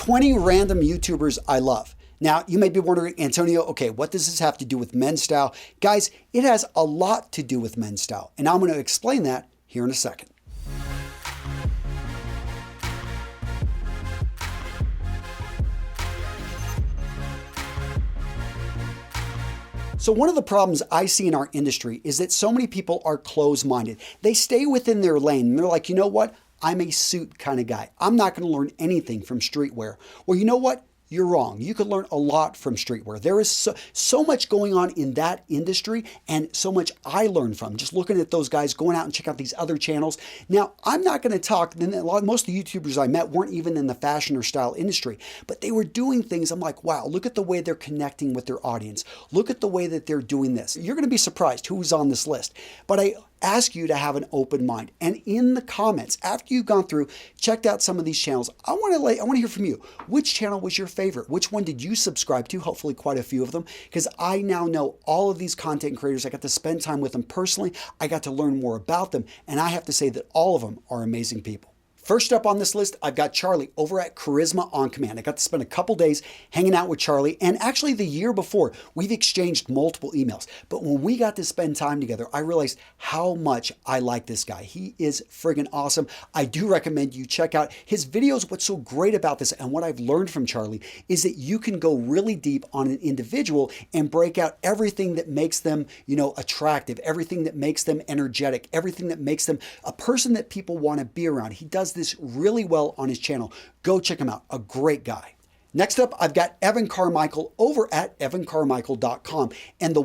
20 random YouTubers I love. Now, you may be wondering, Antonio, okay, what does this have to do with men's style? Guys, it has a lot to do with men's style, and I'm going to explain that here in a second. So one of the problems I see in our industry is that so many people are closed-minded. They stay within their lane, and they're like, you know what? I'm a suit kind of guy. I'm not going to learn anything from streetwear. Well, you know what? You're wrong. You could learn a lot from streetwear. There is so much going on in that industry and so much I learned from just looking at those guys, going out and check out these other channels. Now, I'm not going to talk, most of the YouTubers I met weren't even in the fashion or style industry, but they were doing things. I'm like, wow, look at the way they're connecting with their audience. Look at the way that they're doing this. You're going to be surprised who's on this list. But I ask you to have an open mind. And in the comments, after you've gone through, checked out some of these channels, I want to hear from you. Which channel was your favorite? Which one did you subscribe to? Hopefully quite a few of them, because I now know all of these content creators. I got to spend time with them personally. I got to learn more about them. And I have to say that all of them are amazing people. First up on this list, I've got Charlie over at Charisma on Command. I got to spend a couple days hanging out with Charlie, and actually the year before, we've exchanged multiple emails. But when we got to spend time together, I realized how much I like this guy. He is friggin' awesome. I do recommend you check out his videos. What's so great about this and what I've learned from Charlie is that you can go really deep on an individual and break out everything that makes them, attractive, everything that makes them energetic, everything that makes them a person that people want to be around. He does this really well on his channel. Go check him out. A great guy. Next up, I've got Evan Carmichael over at evancarmichael.com. And the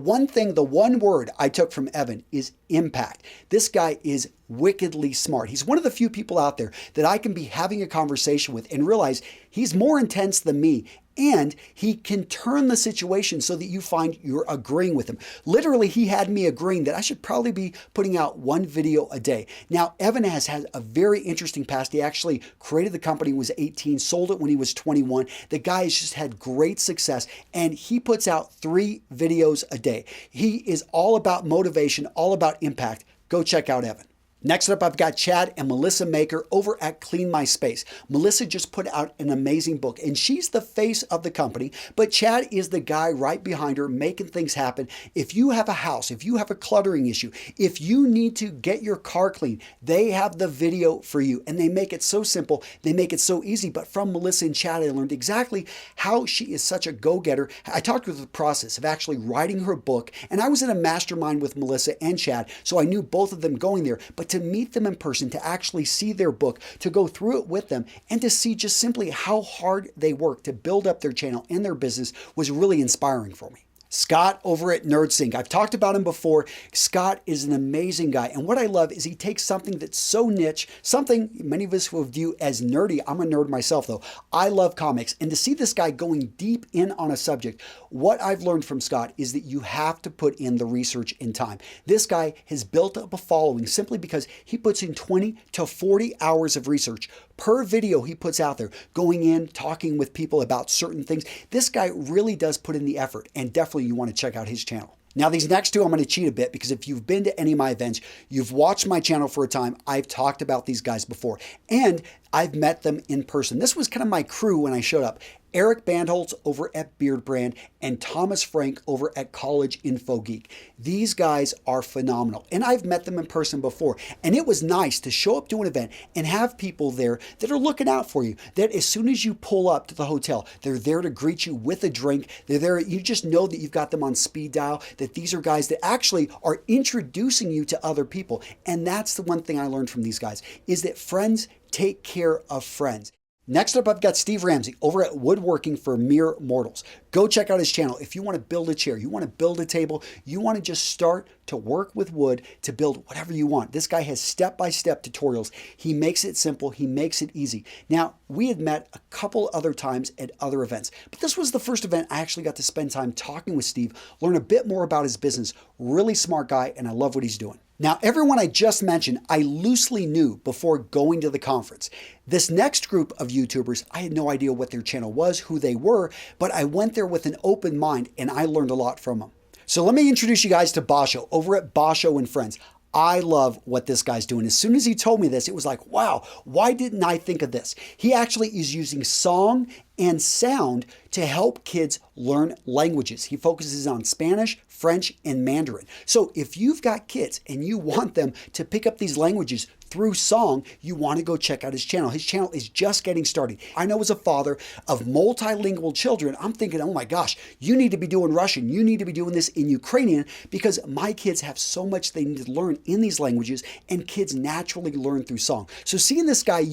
one word I took from Evan is impact. This guy is wickedly smart. He's one of the few people out there that I can be having a conversation with and realize he's more intense than me. And he can turn the situation so that you find you're agreeing with him. Literally, he had me agreeing that I should probably be putting out one video a day. Now, Evan has had a very interesting past. He actually created the company when he was 18, sold it when he was 21. The guy has just had great success, and he puts out 3 videos a day. He is all about motivation, all about impact. Go check out Evan. Next up, I've got Chad and Melissa Maker over at Clean My Space. Melissa just put out an amazing book, and she's the face of the company, but Chad is the guy right behind her making things happen. If you have a house, if you have a cluttering issue, if you need to get your car clean, they have the video for you, and they make it so simple. They make it so easy. But from Melissa and Chad, I learned exactly how she is such a go-getter. I talked with the process of actually writing her book, and I was in a mastermind with Melissa and Chad, so I knew both of them going there. But to meet them in person, to actually see their book, to go through it with them, and to see just simply how hard they work to build up their channel and their business was really inspiring for me. Scott over at Nerdsync. I've talked about him before. Scott is an amazing guy. And what I love is he takes something that's so niche, something many of us will view as nerdy. I'm a nerd myself though. I love comics. And to see this guy going deep in on a subject, what I've learned from Scott is that you have to put in the research and time. This guy has built up a following simply because he puts in 20 to 40 hours of research per video he puts out there, going in, talking with people about certain things. This guy really does put in the effort, and definitely you want to check out his channel. Now, these next two, I'm going to cheat a bit because if you've been to any of my events, you've watched my channel for a time, I've talked about these guys before, and I've met them in person. This was kind of my crew when I showed up. Eric Bandholz over at BeardBrand and Thomas Frank over at College Info Geek. These guys are phenomenal, and I've met them in person before, and it was nice to show up to an event and have people there that are looking out for you, that as soon as you pull up to the hotel, they're there to greet you with a drink. They're there, you just know that you've got them on speed dial, that these are guys that actually are introducing you to other people. And that's the one thing I learned from these guys, is that friends take care of friends. Next up, I've got Steve Ramsey over at Woodworking for Mere Mortals. Go check out his channel. If you want to build a chair, you want to build a table, you want to just start to work with wood to build whatever you want. This guy has step-by-step tutorials. He makes it simple. He makes it easy. Now, we had met a couple other times at other events, but this was the first event I actually got to spend time talking with Steve, learn a bit more about his business. Really smart guy, and I love what he's doing. Now, everyone I just mentioned, I loosely knew before going to the conference. This next group of YouTubers, I had no idea what their channel was, who they were, but I went there with an open mind and I learned a lot from them. So let me introduce you guys to Basho over at Basho and Friends. I love what this guy's doing. As soon as he told me this, it was like, wow, why didn't I think of this? He actually is using song and sound to help kids learn languages. He focuses on Spanish, French, and Mandarin. So if you've got kids and you want them to pick up these languages through song, you want to go check out his channel. His channel is just getting started. I know as a father of multilingual children, I'm thinking, oh my gosh, you need to be doing Russian. You need to be doing this in Ukrainian because my kids have so much they need to learn in these languages, and kids naturally learn through song. So seeing this guy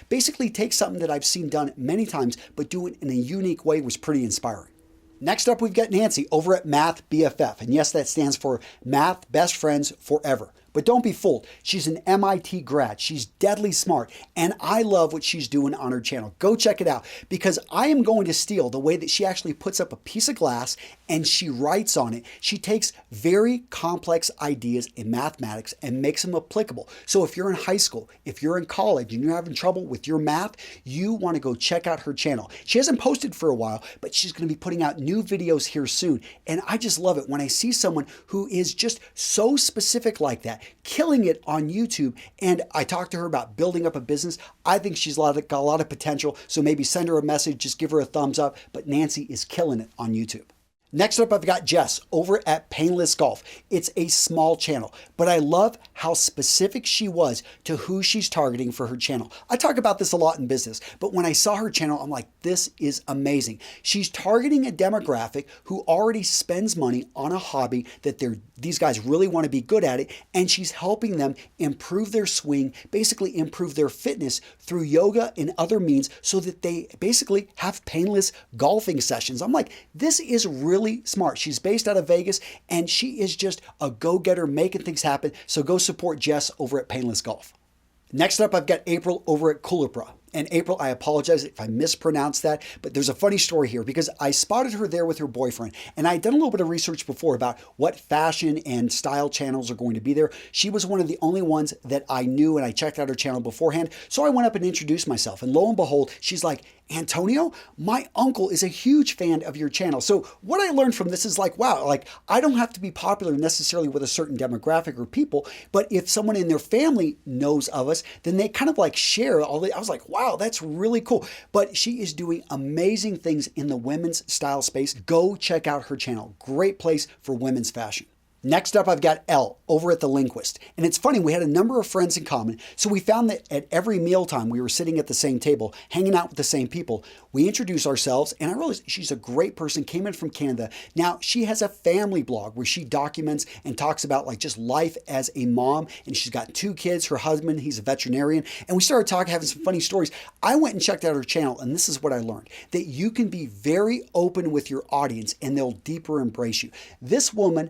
basically take something that I've seen done many times, but do it in a unique way was pretty inspiring. Next up, we've got Nancy over at MathBFF. And yes, that stands for Math Best Friends Forever. But don't be fooled. She's an MIT grad. She's deadly smart. And I love what she's doing on her channel. Go check it out because I am going to steal the way that she actually puts up a piece of glass and she writes on it. She takes very complex ideas in mathematics and makes them applicable. So if you're in high school, if you're in college and you're having trouble with your math, you want to go check out her channel. She hasn't posted for a while, but she's going to be putting out new videos here soon. And I just love it when I see someone who is just so specific like that, killing it on YouTube. And I talked to her about building up a business. I think she's got a lot of potential. So maybe send her a message, just give her a thumbs up. But Nancy is killing it on YouTube. Next up, I've got Jess over at Painless Golf. It's a small channel, but I love how specific she was to who she's targeting for her channel. I talk about this a lot in business, but when I saw her channel, I'm like, this is amazing. She's targeting a demographic who already spends money on a hobby that these guys really want to be good at it, and she's helping them improve their swing, basically improve their fitness through yoga and other means so that they basically have painless golfing sessions. I'm like, this is really smart. She's based out of Vegas and she is just a go-getter making things happen. So go support Jess over at Painless Golf. Next up, I've got April over at Coolirpa. And April, I apologize if I mispronounced that, but there's a funny story here because I spotted her there with her boyfriend. And I had done a little bit of research before about what fashion and style channels are going to be there. She was one of the only ones that I knew, and I checked out her channel beforehand. So I went up and introduced myself. And lo and behold, she's like, Antonio, my uncle is a huge fan of your channel. So what I learned from this is like, wow, like I don't have to be popular necessarily with a certain demographic or people, but if someone in their family knows of us, then they kind of like share all the, I was like, wow, that's really cool. But she is doing amazing things in the women's style space. Go check out her channel. Great place for women's fashion. Next up, I've got Elle over at the Lindquists. And it's funny, we had a number of friends in common. So we found that at every mealtime, we were sitting at the same table, hanging out with the same people. We introduced ourselves, and I realized she's a great person, came in from Canada. Now, she has a family blog where she documents and talks about like just life as a mom. And she's got 2 kids, her husband, he's a veterinarian. And we started talking, having some funny stories. I went and checked out her channel, and this is what I learned, that you can be very open with your audience and they'll deeper embrace you. This woman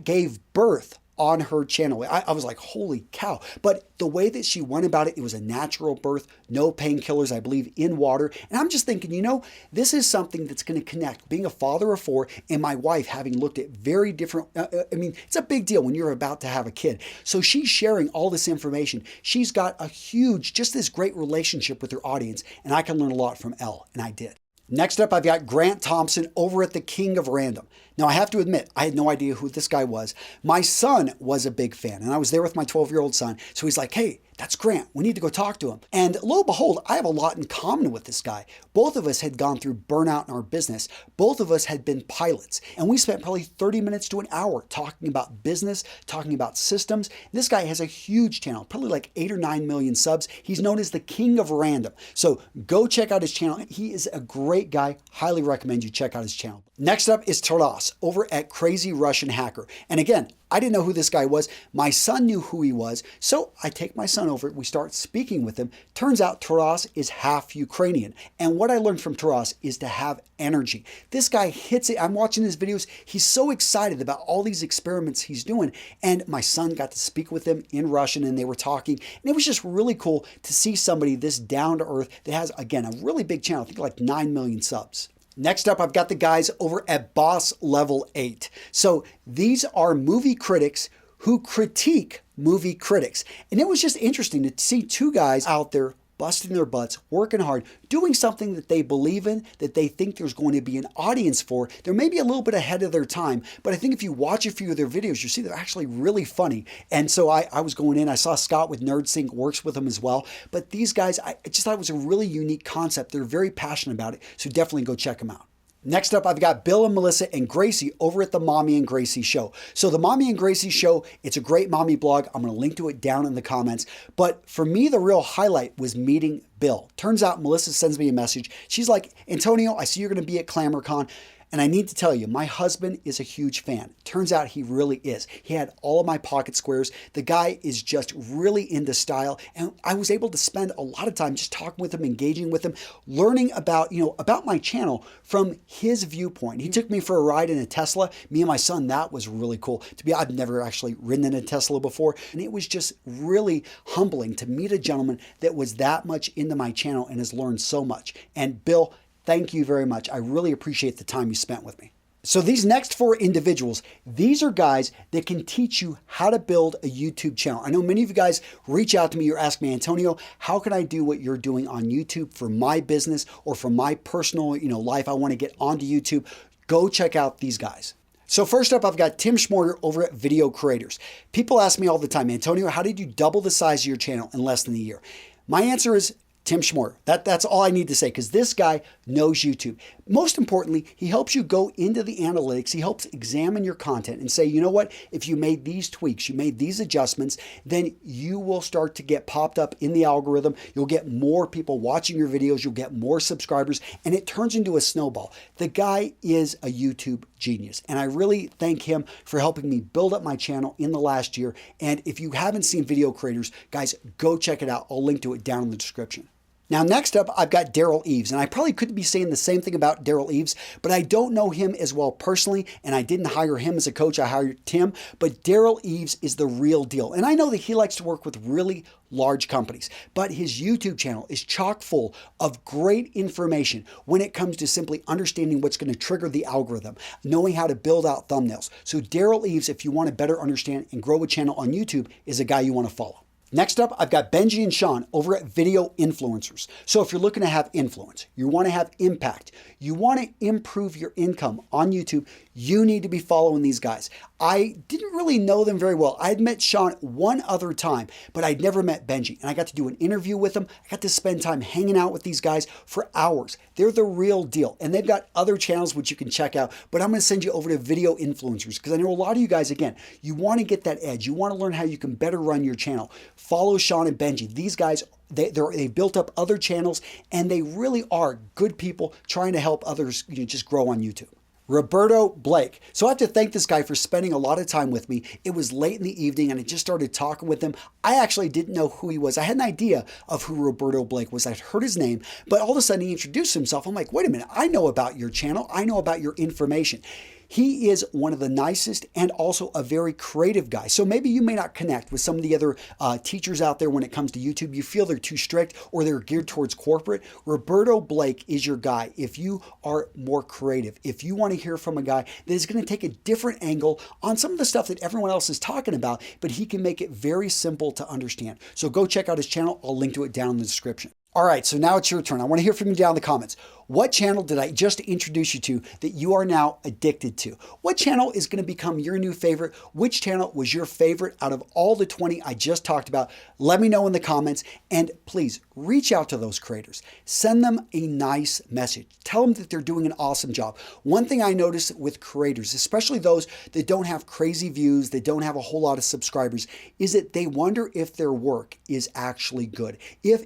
gave birth on her channel. I was like, holy cow. But the way that she went about it, it was a natural birth, no painkillers, I believe, in water. And I'm just thinking, you know, this is something that's going to connect. Being a father of 4 and my wife having looked at very different, I mean, it's a big deal when you're about to have a kid. So she's sharing all this information. She's got a huge, just this great relationship with her audience. And I can learn a lot from Elle, and I did. Next up, I've got Grant Thompson over at the King of Random. Now, I have to admit, I had no idea who this guy was. My son was a big fan, and I was there with my 12-year-old son. So he's like, hey, that's Grant. We need to go talk to him. And lo and behold, I have a lot in common with this guy. Both of us had gone through burnout in our business. Both of us had been pilots. And we spent probably 30 minutes to an hour talking about business, talking about systems. This guy has a huge channel, probably like 8 or 9 million subs. He's known as the King of Random. So go check out his channel. He is a great guy. Highly recommend you check out his channel. Next up is Taras over at Crazy Russian Hacker. And again, I didn't know who this guy was. My son knew who he was. So I take my son over. We start speaking with him. Turns out Taras is half Ukrainian. And what I learned from Taras is to have energy. This guy hits it. I'm watching his videos. He's so excited about all these experiments he's doing. And my son got to speak with him in Russian and they were talking. And it was just really cool to see somebody this down to earth that has, again, a really big channel. I think like 9 million subs. Next up, I've got the guys over at Boss Level 8. So these are movie critics who critique movie critics. And it was just interesting to see 2 guys out there busting their butts, working hard, doing something that they believe in, that they think there's going to be an audience for. They're maybe a little bit ahead of their time, but I think if you watch a few of their videos, you see they're actually really funny. And so I was going in, I saw Scott with Nerdsync works with them as well. But these guys, I just thought it was a really unique concept. They're very passionate about it, so definitely go check them out. Next up, I've got Bill and Melissa and Gracie over at the Mommy and Gracie Show. So the Mommy and Gracie Show, it's a great mommy blog. I'm going to link to it down in the comments. But for me, the real highlight was meeting Bill. Turns out Melissa sends me a message. She's like, Antonio, I see you're going to be at ClamorCon. And I need to tell you, my husband is a huge fan. Turns out he really is. He had all of my pocket squares. The guy is just really into style. And I was able to spend a lot of time just talking with him, engaging with him, learning about, about my channel from his viewpoint. He took me for a ride in a Tesla. Me and my son, that was really cool. I've never actually ridden in a Tesla before. And it was just really humbling to meet a gentleman that was that much into my channel and has learned so much. And Bill, thank you very much. I really appreciate the time you spent with me. So these next 4 individuals, these are guys that can teach you how to build a YouTube channel. I know many of you guys reach out to me or ask me, Antonio, how can I do what you're doing on YouTube for my business or for my personal, life? I want to get onto YouTube. Go check out these guys. So first up, I've got Tim Schmorter over at Video Creators. People ask me all the time, Antonio, how did you double the size of your channel in less than a year? My answer is Tim Schmorter. That's all I need to say, because this guy knows YouTube. Most importantly, he helps you go into the analytics. He helps examine your content and say, you know what, if you made these tweaks, you made these adjustments, then you will start to get popped up in the algorithm. You'll get more people watching your videos. You'll get more subscribers, and it turns into a snowball. The guy is a YouTube genius, and I really thank him for helping me build up my channel in the last year. And if you haven't seen Video Creators, guys, go check it out. I'll link to it down in the description. Now, next up, I've got Derral Eves, and I probably could be saying the same thing about Derral Eves, but I don't know him as well personally, and I didn't hire him as a coach. I hired Tim, but Derral Eves is the real deal. And I know that he likes to work with really large companies, but his YouTube channel is chock full of great information when it comes to simply understanding what's going to trigger the algorithm, knowing how to build out thumbnails. So Derral Eves, if you want to better understand and grow a channel on YouTube, is a guy you want to follow. Next up, I've got Benji and Sean over at Video Influencers. So if you're looking to have influence, you want to have impact, you want to improve your income on YouTube, you need to be following these guys. I didn't really know them very well. I had met Sean one other time, but I'd never met Benji. And I got to do an interview with him. I got to spend time hanging out with these guys for hours. They're the real deal. And they've got other channels which you can check out. But I'm going to send you over to Video Influencers, because I know a lot of you guys, again, you want to get that edge. You want to learn how you can better run your channel. Follow Sean and Benji. These guys, they built up other channels, and they really are good people trying to help others just grow on YouTube. Roberto Blake. So I have to thank this guy for spending a lot of time with me. It was late in the evening and I just started talking with him. I actually didn't know who he was. I had an idea of who Roberto Blake was. I'd heard his name, but all of a sudden he introduced himself. I'm like, wait a minute, I know about your channel. I know about your information. He is one of the nicest and also a very creative guy. So maybe you may not connect with some of the other teachers out there when it comes to YouTube. You feel they're too strict or they're geared towards corporate. Roberto Blake is your guy if you are more creative. If you want to hear from a guy that is going to take a different angle on some of the stuff that everyone else is talking about, but he can make it very simple to understand. So go check out his channel. I'll link to it down in the description. All right, so now it's your turn. I want to hear from you down in the comments. What channel did I just introduce you to that you are now addicted to? What channel is going to become your new favorite? Which channel was your favorite out of all the 20 I just talked about? Let me know in the comments, and please reach out to those creators. Send them a nice message. Tell them that they're doing an awesome job. One thing I notice with creators, especially those that don't have crazy views, that don't have a whole lot of subscribers, is that they wonder if their work is actually good.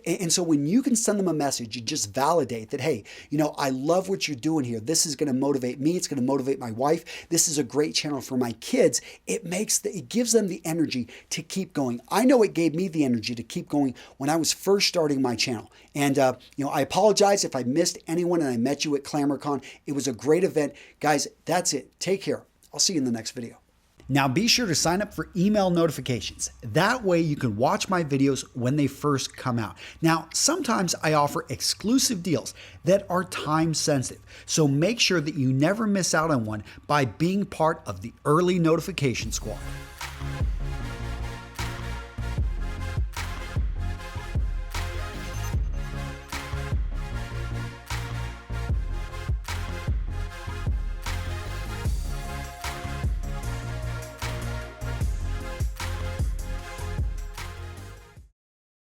And so when you can send them a message and just validate that, hey, I love what you're doing here. This is going to motivate me. It's going to motivate my wife. This is a great channel for my kids. It gives them the energy to keep going. I know it gave me the energy to keep going when I was first starting my channel. And, I apologize if I missed anyone and I met you at ClamorCon. It was a great event. Guys, that's it. Take care. I'll see you in the next video. Now be sure to sign up for email notifications. That way you can watch my videos when they first come out. Now, sometimes I offer exclusive deals that are time sensitive. So make sure that you never miss out on one by being part of the early notification squad.